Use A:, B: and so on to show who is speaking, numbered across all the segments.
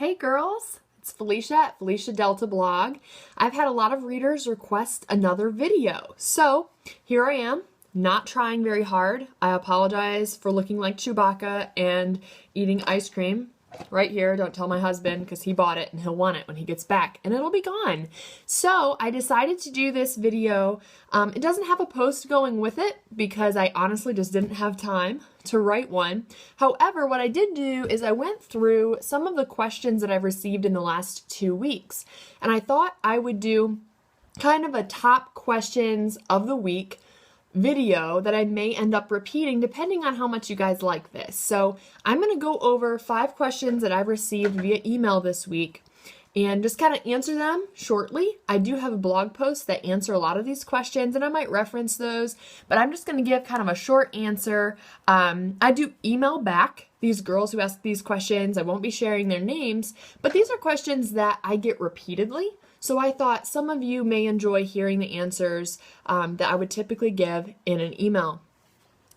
A: Hey girls, it's Phylicia at Phylicia Delta Blog. I've had a lot of readers request another video, so here I am, not trying very hard. I apologize for looking like Chewbacca and eating ice cream right here. Don't tell my husband because he bought it and he'll want it when he gets back and it'll be gone. So I decided to do this video. It doesn't have a post going with it because I honestly just didn't have time to write one. However, what I did do is I went through some of the questions that I've received in the last 2 weeks, and I thought I would do kind of a top questions of the week video that I may end up repeating depending on how much you guys like this. So I'm going to go over 5 questions that I've received via email this week and just kind of answer them shortly. I do have a blog post that answer a lot of these questions and I might reference those, but I'm just going to give kind of a short answer. I do email back these girls who ask these questions. I won't be sharing their names, but these are questions that I get repeatedly. So I thought some of you may enjoy hearing the answers that I would typically give in an email.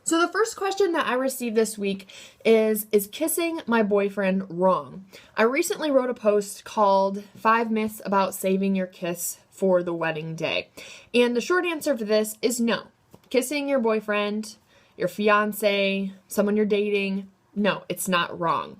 A: So the first question that I received this week is kissing my boyfriend wrong? I recently wrote a post called 5 Myths About Saving Your Kiss for the Wedding Day. And the short answer for this is no. Kissing your boyfriend, your fiance, someone you're dating, no, it's not wrong.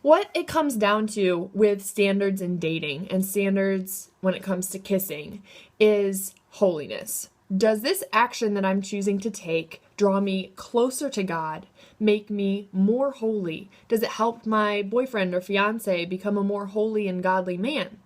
A: What it comes down to with standards in dating and standards when it comes to kissing is holiness. Does this action that I'm choosing to take draw me closer to God, make me more holy? Does it help my boyfriend or fiance become a more holy and godly man?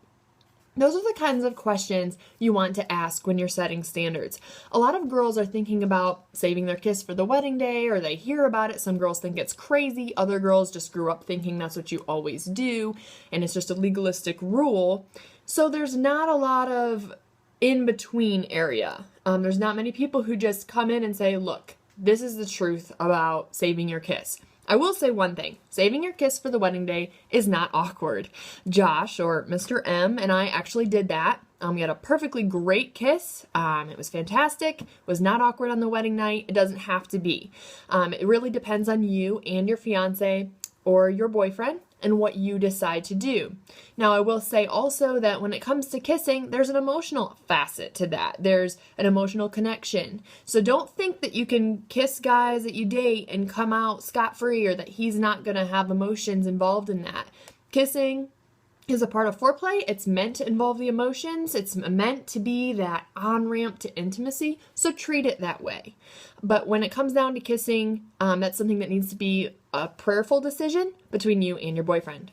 A: Those are the kinds of questions you want to ask when you're setting standards. A lot of girls are thinking about saving their kiss for the wedding day, or they hear about it. Some girls think it's crazy. Other girls just grew up thinking that's what you always do, and it's just a legalistic rule. So there's not a lot of in-between area. There's not many people who just come in and say, look, this is the truth about saving your kiss. I will say one thing. Saving your kiss for the wedding day is not awkward. Josh, or Mr. M, and I actually did that. We had a perfectly great kiss. It was fantastic. It was not awkward on the wedding night. It doesn't have to be. It really depends on you and your fiance or your boyfriend and what you decide to do. Now, I will say also that when it comes to kissing, there's an emotional facet to that. There's an emotional connection. So don't think that you can kiss guys that you date and come out scot-free, or that he's not going to have emotions involved in that. Kissing is a part of foreplay. It's meant to involve the emotions. It's meant to be that on-ramp to intimacy, so treat it that way. But when it comes down to kissing, that's something that needs to be a prayerful decision between you and your boyfriend.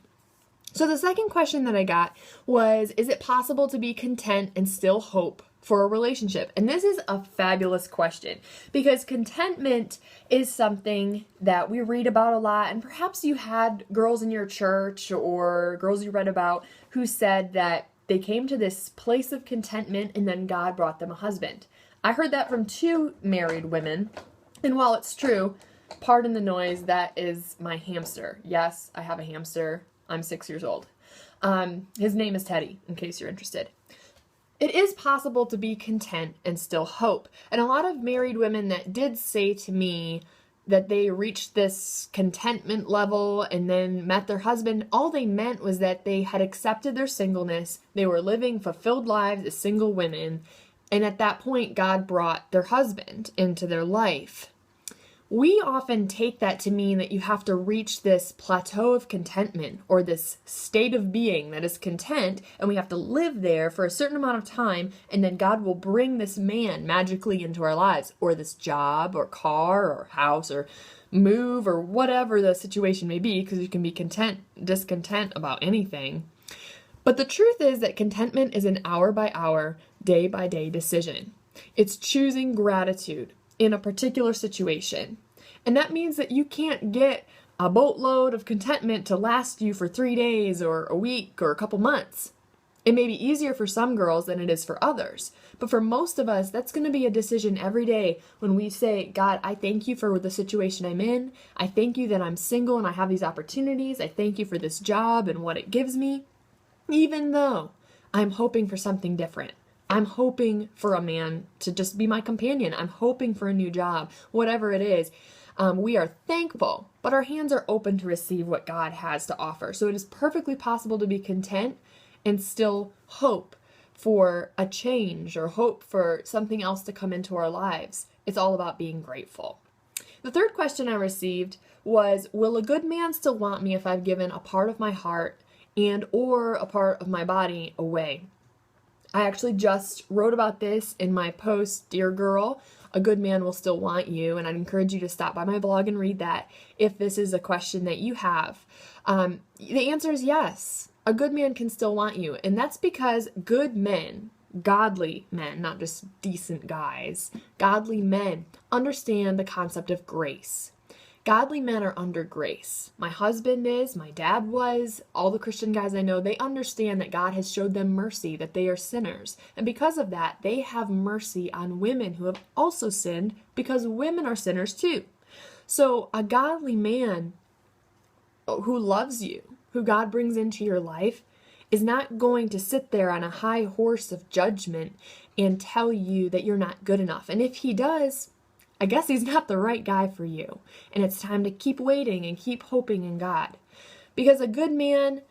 A: So the second question that I got was, is it possible to be content and still hope for a relationship? And this is a fabulous question because contentment is something that we read about a lot, and perhaps you had girls in your church or girls you read about who said that they came to this place of contentment and then God brought them a husband. I heard that from 2 married women, and while it's true, pardon the noise, that is my hamster. Yes, I have a hamster. I'm 6 years old. His name is Teddy, in case you're interested. It is possible to be content and still hope. And a lot of married women that did say to me that they reached this contentment level and then met their husband, all they meant was that they had accepted their singleness. They were living fulfilled lives as single women. And at that point, God brought their husband into their life. We often take that to mean that you have to reach this plateau of contentment or this state of being that is content, and we have to live there for a certain amount of time, and then God will bring this man magically into our lives, or this job or car or house or move or whatever the situation may be, because you can be discontent about anything. But the truth is that contentment is an hour by hour, day by day decision. It's choosing gratitude in a particular situation. And that means that you can't get a boatload of contentment to last you for 3 days or a week or a couple months. It may be easier for some girls than it is for others. But for most of us, that's going to be a decision every day when we say, God, I thank you for the situation I'm in. I thank you that I'm single and I have these opportunities. I thank you for this job and what it gives me. Even though I'm hoping for something different. I'm hoping for a man to just be my companion. I'm hoping for a new job, whatever it is. We are thankful, but our hands are open to receive what God has to offer. So it is perfectly possible to be content and still hope for a change or hope for something else to come into our lives. It's all about being grateful. The third question I received was, will a good man still want me if I've given a part of my heart and or a part of my body away? I actually just wrote about this in my post, Dear Girl, a good man will still want you, and I'd encourage you to stop by my blog and read that if this is a question that you have. The answer is yes. A good man can still want you, and that's because good men, godly men, not just decent guys, godly men understand the concept of grace. Godly men are under grace. My husband is, my dad was, all the Christian guys I know, they understand that God has showed them mercy, that they are sinners. And because of that, they have mercy on women who have also sinned because women are sinners too. So a godly man who loves you, who God brings into your life, is not going to sit there on a high horse of judgment and tell you that you're not good enough. And if he does, I guess he's not the right guy for you. And it's time to keep waiting and keep hoping in God. Because a good man,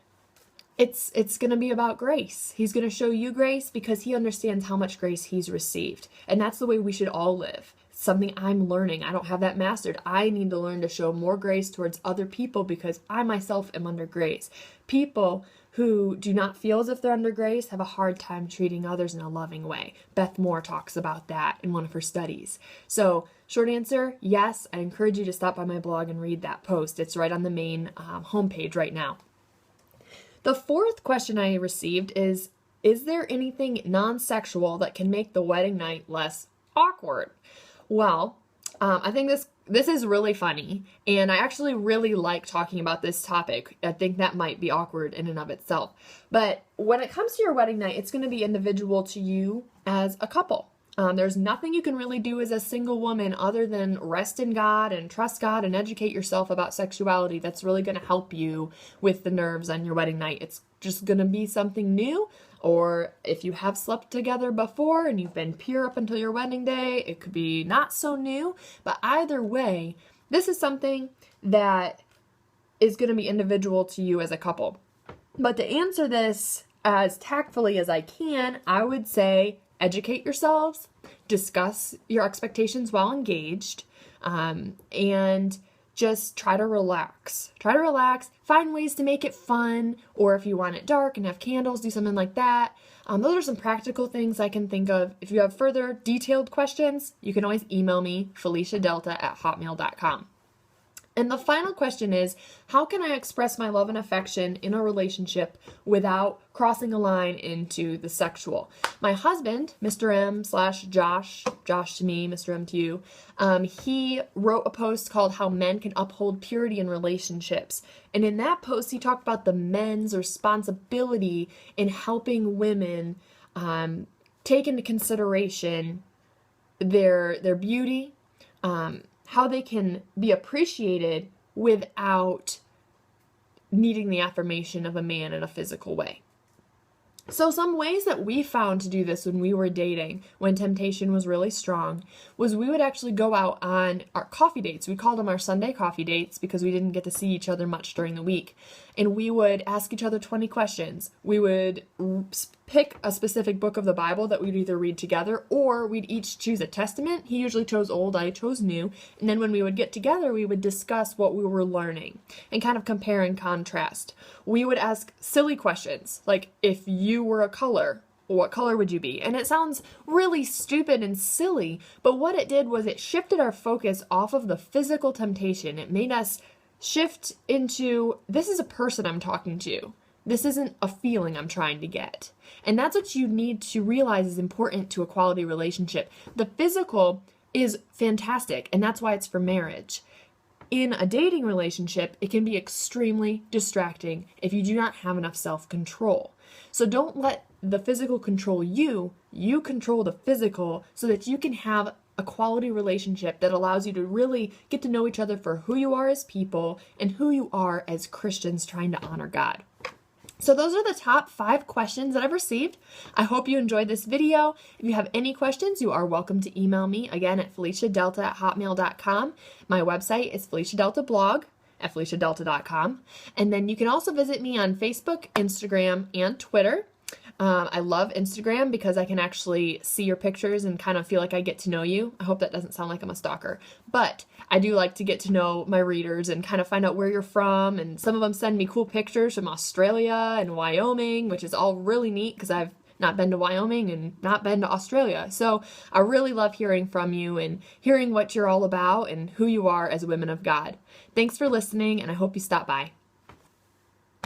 A: it's going to be about grace. He's going to show you grace because he understands how much grace he's received. And that's the way we should all live. It's something I'm learning. I don't have that mastered. I need to learn to show more grace towards other people because I myself am under grace. People who do not feel as if they're under grace have a hard time treating others in a loving way. Beth Moore talks about that in one of her studies. So, short answer, yes, I encourage you to stop by my blog and read that post. It's right on the main homepage right now. The fourth question I received is there anything non-sexual that can make the wedding night less awkward? Well, I think this is really funny, and I actually really like talking about this topic. I think that might be awkward in and of itself. But when it comes to your wedding night, it's going to be individual to you as a couple. There's nothing you can really do as a single woman other than rest in God and trust God and educate yourself about sexuality. That's really going to help you with the nerves on your wedding night. It's just going to be something new. Or if you have slept together before and you've been pure up until your wedding day, it could be not so new. But either way, this is something that is going to be individual to you as a couple. But to answer this as tactfully as I can, I would say educate yourselves, discuss your expectations while engaged, and just try to relax. Try to relax, find ways to make it fun, or if you want it dark and have candles, do something like that. Those are some practical things I can think of. If you have further detailed questions, you can always email me, PhyliciaDelta@hotmail.com. And the final question is, how can I express my love and affection in a relationship without crossing a line into the sexual? My husband, Mr. M/Josh, Josh to me, Mr. M to you, he wrote a post called How Men Can Uphold Purity in Relationships. And in that post, he talked about the men's responsibility in helping women take into consideration their beauty, how they can be appreciated without needing the affirmation of a man in a physical way. So some ways that we found to do this when we were dating, when temptation was really strong, was we would actually go out on our coffee dates. We called them our Sunday coffee dates because we didn't get to see each other much during the week. And we would ask each other 20 questions. We would pick a specific book of the Bible that we'd either read together, or we'd each choose a testament. He usually chose old, I chose new. And then when we would get together, we would discuss what we were learning and kind of compare and contrast. We would ask silly questions, like if you were a color, what color would you be? And it sounds really stupid and silly, but what it did was it shifted our focus off of the physical temptation. It made us shift into, this is a person I'm talking to. This isn't a feeling I'm trying to get. And that's what you need to realize is important to a quality relationship. The physical is fantastic, and that's why it's for marriage. In a dating relationship, it can be extremely distracting if you do not have enough self-control. So don't let the physical control you. You control the physical so that you can have a quality relationship that allows you to really get to know each other for who you are as people and who you are as Christians trying to honor God. So those are the top 5 questions that I've received. I hope you enjoyed this video. If you have any questions, you are welcome to email me again at PhyliciaDelta@hotmail.com. My website is Phylicia Delta blog at PhyliciaDelta.com. And then you can also visit me on Facebook, Instagram, and Twitter. I love Instagram because I can actually see your pictures and kind of feel like I get to know you. I hope that doesn't sound like I'm a stalker, but I do like to get to know my readers and kind of find out where you're from. And some of them send me cool pictures from Australia and Wyoming, which is all really neat because I've not been to Wyoming and not been to Australia. So I really love hearing from you and hearing what you're all about and who you are as women of God. Thanks for listening, and I hope you stop by.